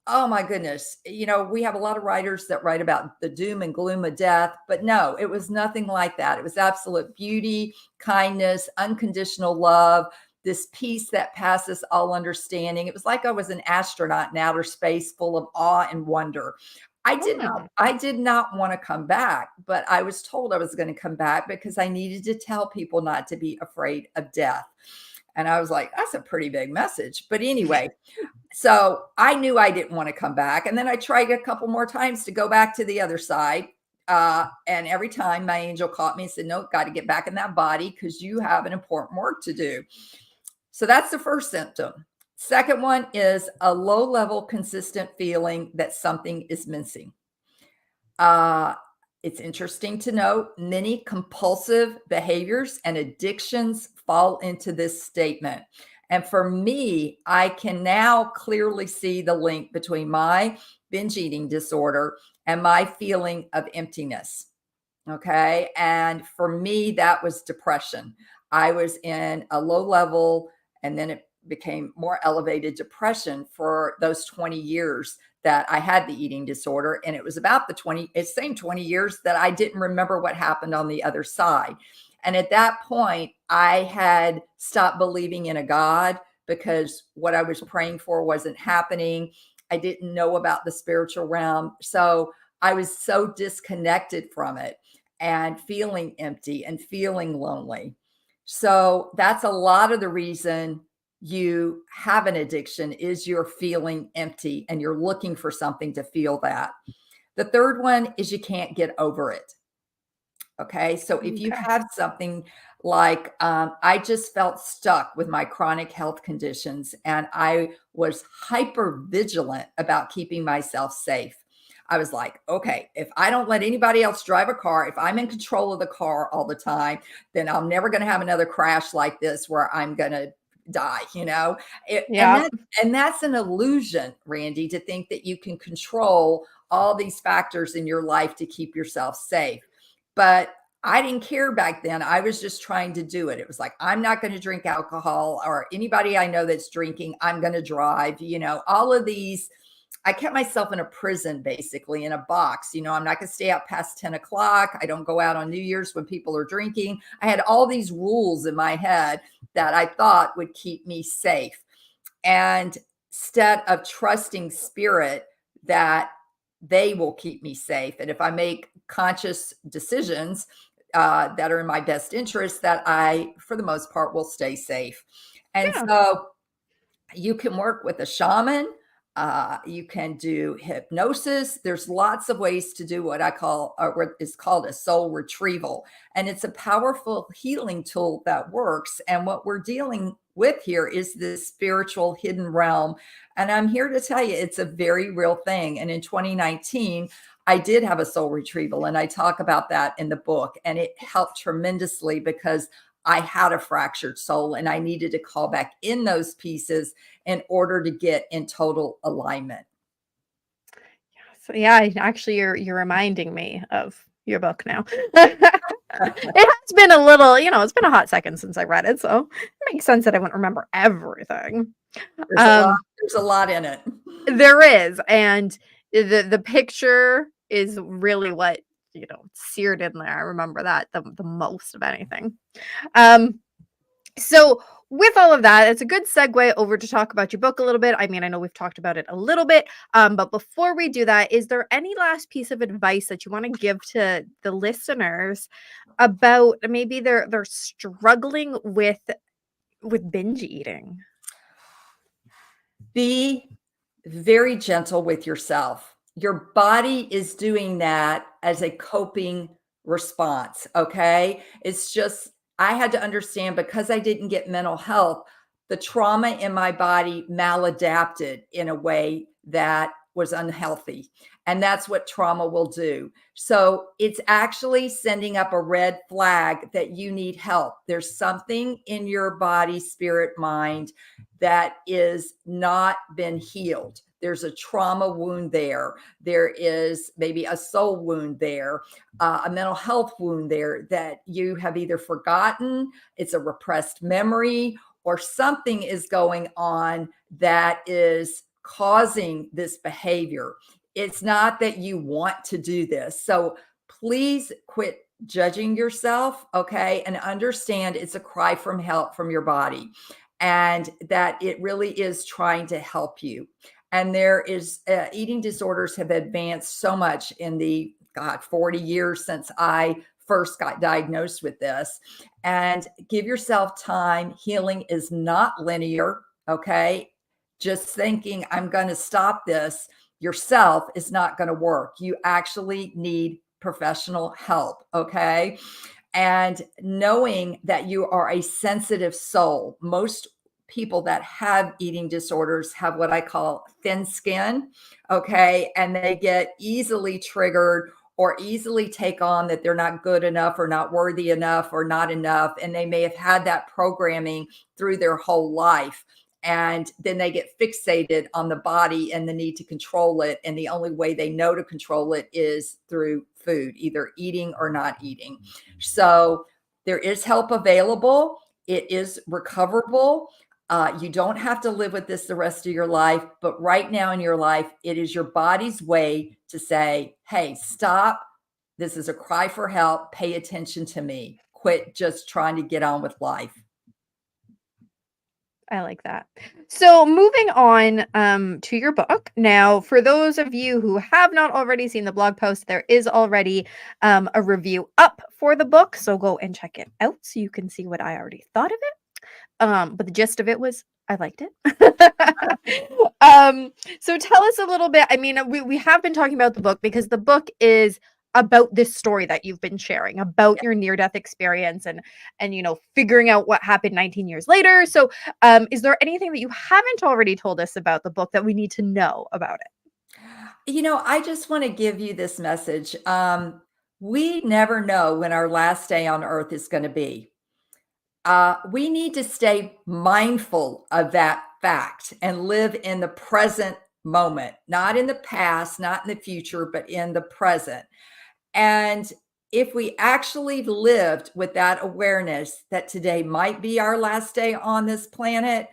oh my goodness. We have a lot of writers that write about the doom and gloom of death, but no, it was nothing like that. It was absolute beauty, kindness, unconditional love, this peace that passes all understanding. It was like I was an astronaut in outer space full of awe and wonder. I did not Oh, I did not want to come back, but I was told I was going to come back because I needed to tell people not to be afraid of death. And I was like, that's a pretty big message. But anyway, so I knew I didn't want to come back. And then I tried a couple more times to go back to the other side. And every time my angel caught me and said, nope, got to get back in that body because you have an important work to do. So that's the first symptom. Second one is a low level, consistent feeling that something is missing. Uh, it's interesting to note many compulsive behaviors and addictions fall into this statement. And for me, I can now clearly see the link between my binge eating disorder and my feeling of emptiness. Okay. And for me, that was depression. I was in a low level and then it became more elevated depression for those 20 years that I had the eating disorder. And it was about it's same 20 years that I didn't remember what happened on the other side. And at that point, I had stopped believing in a God because what I was praying for wasn't happening. I didn't know about the spiritual realm. So I was so disconnected from it and feeling empty and feeling lonely. So that's a lot of the reason you have an addiction is you're feeling empty and you're looking for something to feel that. The third one is you can't get over it. Okay. So if you okay. have something like, I just felt stuck with my chronic health conditions and I was hyper vigilant about keeping myself safe. I was like, okay, if I don't let anybody else drive a car, if I'm in control of the car all the time, then I'm never going to have another crash like this where I'm going to die. It, and Yeah. that and that's an illusion, Randy, to think that you can control all these factors in your life to keep yourself safe. But I didn't care back then. I was just trying to do it. It was like, I'm not going to drink alcohol or anybody I know that's drinking, I'm going to drive, all of these. I kept myself in a prison, basically in a box. I'm not going to stay out past 10 o'clock. I don't go out on New Year's when people are drinking. I had all these rules in my head that I thought would keep me safe. And instead of trusting spirit that they will keep me safe. And if I make conscious decisions that are in my best interest, that I, for the most part, will stay safe. And Yeah. so you can work with a shaman. You can do hypnosis. There's lots of ways to do what I call, or what is called a soul retrieval. And it's a powerful healing tool that works. And what we're dealing with here is this spiritual hidden realm. And I'm here to tell you, it's a very real thing. And in 2019, I did have a soul retrieval, and I talk about that in the book. And it helped tremendously because I had a fractured soul and I needed to call back in those pieces in order to get in total alignment. So yeah, actually you're reminding me of your book now. It has been a little, it's been a hot second since I read it, so it makes sense that I wouldn't remember everything. There's a lot Um, there's a lot in it. there is, and The picture is really what, seared in there. I remember that the most of anything. So with all of that, it's a good segue over to talk about your book a little bit. I mean, I know we've talked about it a little bit, but before we do that, is there any last piece of advice that you want to give to the listeners about maybe they're struggling with binge eating? Be very gentle with yourself. Your body is doing that as a coping response. Okay. It's just, I had to understand because I didn't get mental health, the trauma in my body maladapted in a way that was unhealthy. And that's what trauma will do. So it's actually sending up a red flag that you need help. There's something in your body, spirit, mind that is not been healed. There's a trauma wound there. There is maybe a soul wound there, a mental health wound there that you have either forgotten, it's a repressed memory, or something is going on that is causing this behavior. It's not that you want to do this. So please quit judging yourself, okay? And understand it's a cry from help from your body, and that it really is trying to help you. And there is eating disorders have advanced so much in the 40 years since I first got diagnosed with this. And give yourself time. Healing is not linear, okay? Just thinking I'm going to stop this yourself is not going to work. You actually need professional help, okay? And knowing that you are a sensitive soul. Most people that have eating disorders have what I call thin skin, okay? And they get easily triggered or easily take on that they're not good enough or not worthy enough or not enough. And they may have had that programming through their whole life. And then they get fixated on the body and the need to control it. And the only way they know to control it is through food, either eating or not eating. So there is help available. It is recoverable. You don't have to live with this the rest of your life, but right now in your life, it is your body's way to say, hey, stop. This is a cry for help. Pay attention to me. Quit just trying to get on with life. I like that. So moving on to your book. Now, for those of you who have not already seen the blog post, there is already a review up for the book. So go and check it out so you can see what I already thought of it. But the gist of it was I liked it. So tell us a little bit. I mean, we have been talking about the book because the book is about this story that you've been sharing about your near-death experience and figuring out what happened 19 years later. So is there anything that you haven't already told us about the book that we need to know about it? I just want to give you this message. We never know when our last day on earth is going to be. We need to stay mindful of that fact and live in the present moment, not in the past, not in the future, but in the present. And if we actually lived with that awareness that today might be our last day on this planet,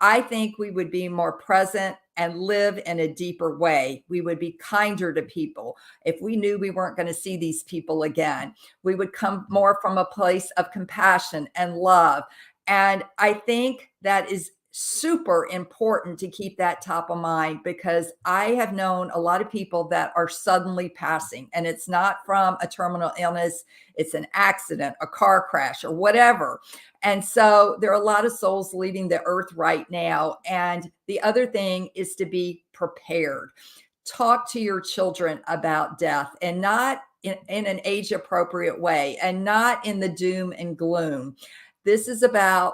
I think we would be more present and live in a deeper way. We would be kinder to people. If we knew we weren't going to see these people again, we would come more from a place of compassion and love. And I think that is super important to keep that top of mind, because I have known a lot of people that are suddenly passing, and it's not from a terminal illness, it's an accident, a car crash, or whatever. And so there are a lot of souls leaving the earth right now. And the other thing is to be prepared. Talk to your children about death, and not in an age appropriate way, and not in the doom and gloom. This is about,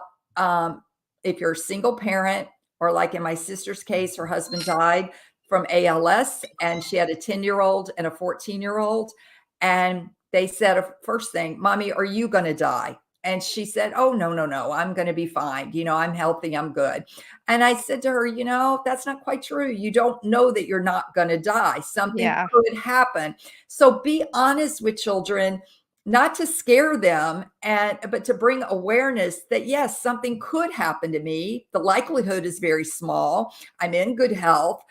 if you're a single parent, or like in my sister's case, her husband died from ALS, and she had a 10-year-old and a 14-year-old. And they said, first thing, Mommy, are you going to die? And she said, oh, no, no, no, I'm going to be fine. I'm healthy. I'm good. And I said to her, that's not quite true. You don't know that you're not going to die. Something Yeah. could happen. So be honest with children, not to scare them, but to bring awareness that, yes, something could happen to me. The likelihood is very small. I'm in good health,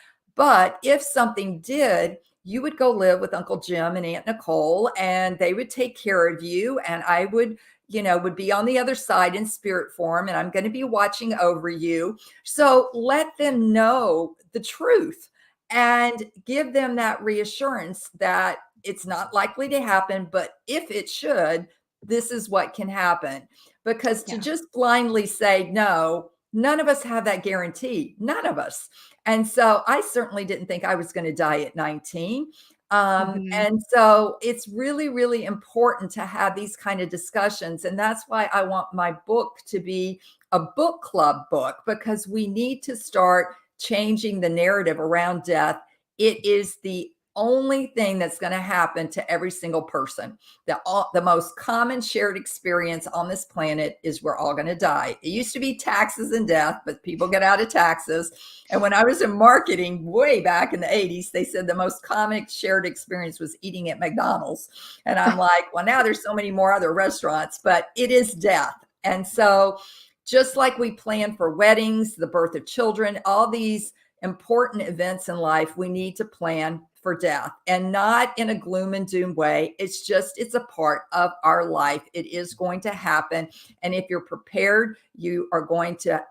But if something did, you would go live with Uncle Jim and Aunt Nicole, and they would take care of you. And I would, would be on the other side in spirit form, and I'm going to be watching over you. So let them know the truth and give them that reassurance that it's not likely to happen, but if it should, this is what can happen. Because to Yeah. just blindly say no, none of us have that guarantee. None of us. And so I certainly didn't think I was going to die at 19. Mhm. And so it's really, really important to have these kind of discussions. And that's why I want my book to be a book club book, because we need to start changing the narrative around death. It is the only thing that's going to happen to every single person. The most common shared experience on this planet is we're all going to die. It used to be taxes and death, but people get out of taxes. And when I was in marketing way back in the 80s, they said the most common shared experience was eating at McDonald's. And I'm like, well, now there's so many more other restaurants, but it is death. And so just like we plan for weddings, the birth of children, all these important events in life, we need to plan for death, and not in a gloom and doom way. It's a part of our life. It is going to happen. And if you're prepared, you are going to,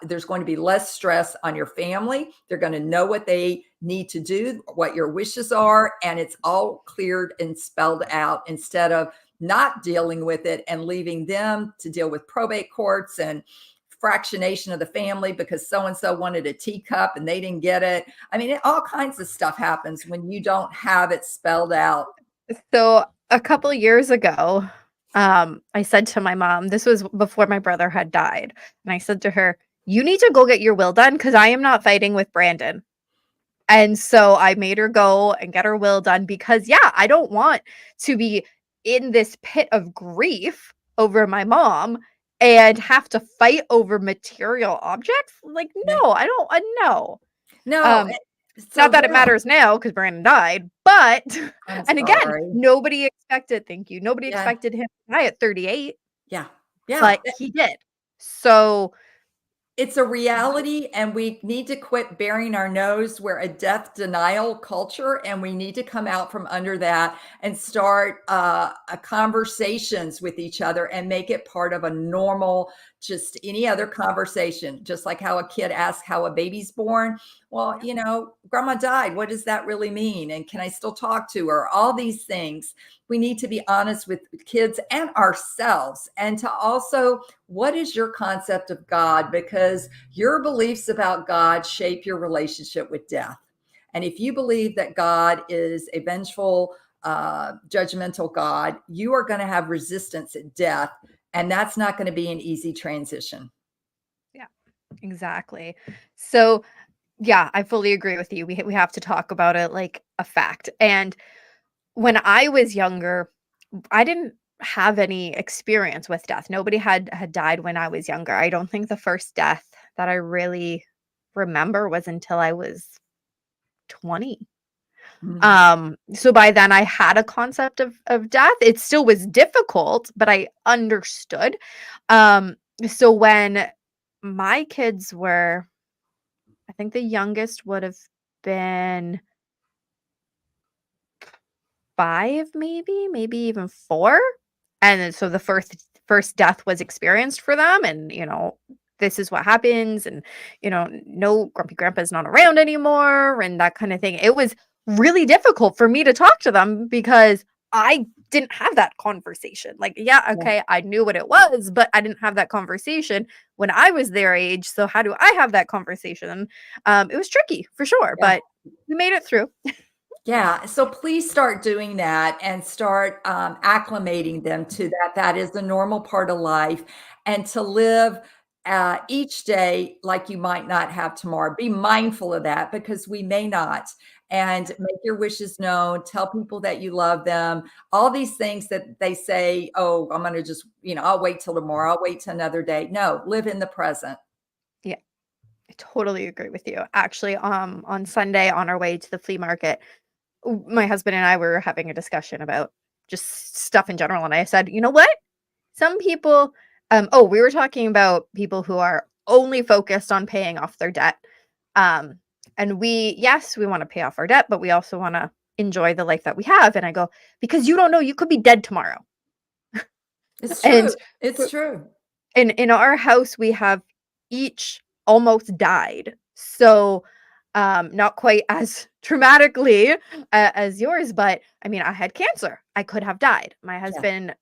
there's going to be less stress on your family. They're going to know what they need to do, what your wishes are, and it's all cleared and spelled out, instead of not dealing with it and leaving them to deal with probate courts and fractionation of the family because so-and-so wanted a teacup and they didn't get it. I mean, all kinds of stuff happens when you don't have it spelled out. So a couple years ago, I said to my mom, this was before my brother had died, and I said to her, "You need to go get your will done because I am not fighting with Brandon." And so I made her go and get her will done because, yeah, I don't want to be in this pit of grief over my mom and have to fight over material objects. Like, no, I don't. No. No. Um, So Not that it yeah, matters now because Brandon died, but I'm and again, sorry. nobody expected thank you. Nobody Yeah. expected him to die at 38, Yeah. Yeah. but he did. So, It's a reality, and we need to quit burying our nose. We're a death denial culture, and we need to come out from under that and start conversations with each other and make it part of a normal, just any other conversation. Just like how a kid asks how a baby's born. Well, yeah, grandma died. What does that really mean? And can I still talk to her? All these things. We need to be honest with kids and ourselves, and to also, what is your concept of God? Because your beliefs about God shape your relationship with death. And if you believe that God is a vengeful, judgmental God, you are going to have resistance at death. And that's not going to be an easy transition. yeah, exactly. So, yeah, I fully agree with you. We have to talk about it like a fact. And when I was younger, I didn't have any experience with death. Nobody had died when I was younger. I don't think the first death that I really remember was until I was 20. Mm. So by then I had a concept of death. It still was difficult, but I understood. Um, so when my kids were, I think the youngest would have been 5, maybe even 4. And then so the first death was experienced for them, and, this is what happens, and, no, grumpy grandpa's not around anymore and that kind of thing. It was really difficult for me to talk to them because I didn't have that conversation. Like, yeah, Yeah. okay, I knew what it was, but I didn't have that conversation when I was their age. So how do I have that conversation? It was tricky for sure, Yeah. but we made it through. Yeah, so please start doing that and start acclimating them to that. That is the normal part of life, and to live each day like you might not have tomorrow. Be mindful of that because we may not. And make your wishes known. Tell people that you love them. All these things that they say, oh, I'm going to just, I'll wait till tomorrow. I'll wait till another day. No, live in the present. Yeah. I totally agree with you. Actually, on Sunday on our way to the flea market, my husband and I were having a discussion about just stuff in general, and I said, "You know what? Some people." We were talking about people who are only focused on paying off their debt, um, And yes, we want to pay off our debt, but we also want to enjoy the life that we have. And I go, because you don't know, you could be dead tomorrow. It's And true. It's true. in our house, we have each almost died. So not quite as traumatically as yours, but I mean, I had cancer. I could have died. My Yeah. husband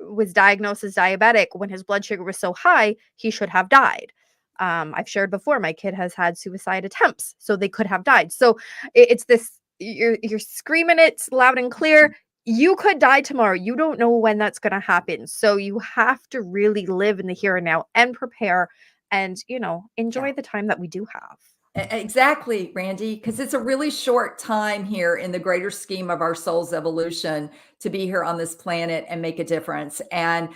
was diagnosed as diabetic. When his blood sugar was so high, he should have died. I've shared before, my kid has had suicide attempts, so they could have died. So it's this, you're screaming it loud and clear. You could die tomorrow. You don't know when that's going to happen. So you have to really live in the here and now and prepare and, enjoy Yeah. the time that we do have. Exactly, Randy, because it's a really short time here in the greater scheme of our soul's evolution to be here on this planet and make a difference. And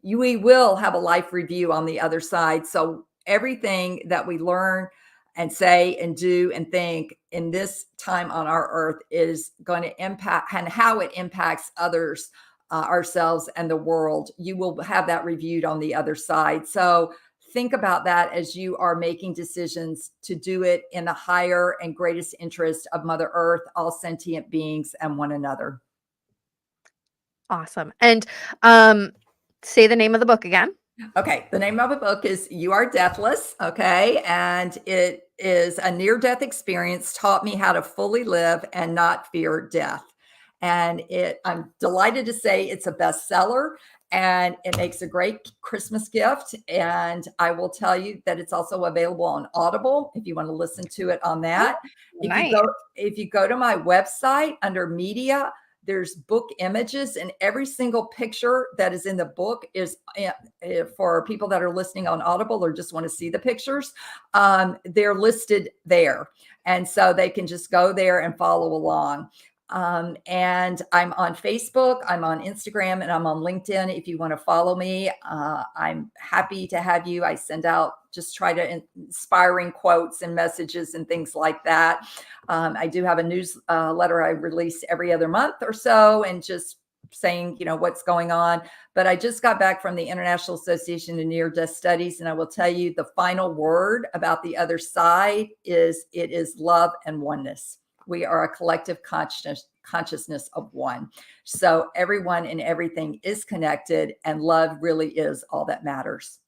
we will have a life review on the other side. So everything that we learn and say and do and think in this time on our earth is going to impact, and how it impacts others, ourselves, and the world. You will have that reviewed on the other side. So think about that as you are making decisions to do it in the higher and greatest interest of Mother Earth, all sentient beings, and one another. Awesome. And say the name of the book again. Okay, the name of the book is You Are Deathless, okay? And it is a near-death experience taught me how to fully live and not fear death. And I'm delighted to say it's a bestseller, and it makes a great Christmas gift. And I will tell you that it's also available on Audible if you want to listen to it on that. Nice. If you go to my website under media, there's book images, and every single picture that is in the book is for people that are listening on Audible or just want to see the pictures. They're listed there. And so they can just go there and follow along. And I'm on Facebook, I'm on Instagram, and I'm on LinkedIn. If you want to follow me, I'm happy to have you. I send out, just try to inspiring quotes and messages and things like that. I do have a newsletter I release every other month or so, and just saying, what's going on. But I just got back from the International Association of Near-Death Studies, and I will tell you the final word about the other side is it is love and oneness. We are a collective consciousness of one. So everyone and everything is connected, and love really is all that matters.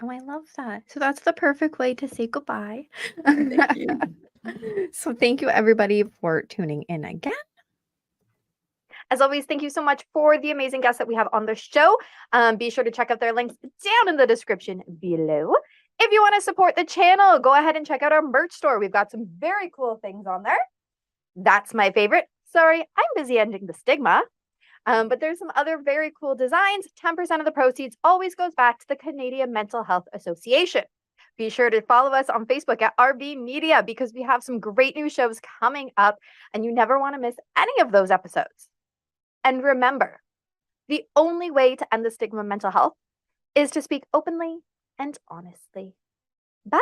Oh, I love that. So that's the perfect way to say goodbye. Thank you. So thank you everybody for tuning in again. As always, thank you so much for the amazing guests that we have on the show. Be sure to check out their links down in the description below. If you want to support the channel, go ahead and check out our merch store. We've got some very cool things on there. That's my favorite. Sorry, I'm busy ending the stigma. But there's some other very cool designs. 10% of the proceeds always goes back to the Canadian Mental Health Association. Be sure to follow us on Facebook at RB Media, because we have some great new shows coming up and you never want to miss any of those episodes. And remember, the only way to end the stigma of mental health is to speak openly and honestly. Bye.